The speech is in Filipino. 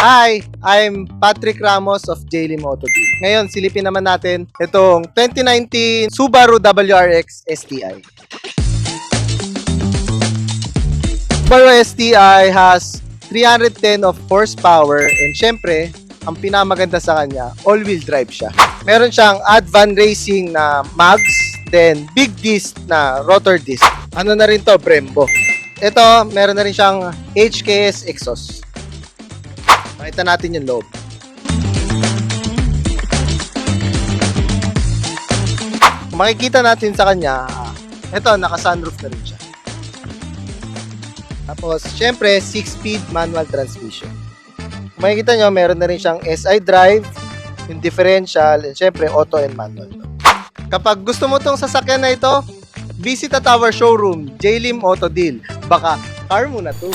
Hi, I'm Patrick Ramos of JLim Auto Deal. Ngayon, silipin naman natin itong 2019 Subaru WRX STI. Subaru STI has 310 of horsepower and syempre, ang pinamaganda sa kanya, all-wheel drive siya. Meron siyang Advan Racing na mags, then big disc na rotor disc. Ano na rin to, Brembo. Ito, meron na rin siyang HKS exhaust. Makita natin yung loob. Makikita natin sa kanya, ito, naka-sunroof na rin siya. Tapos, syempre, 6-speed manual transmission. Kung makikita nyo, meron na rin siyang SI drive, yung differential, and syempre, auto and manual. Kapag gusto mo tong sasakyan na ito, visit at our showroom, JLim Auto Deal. Baka, car mo na to.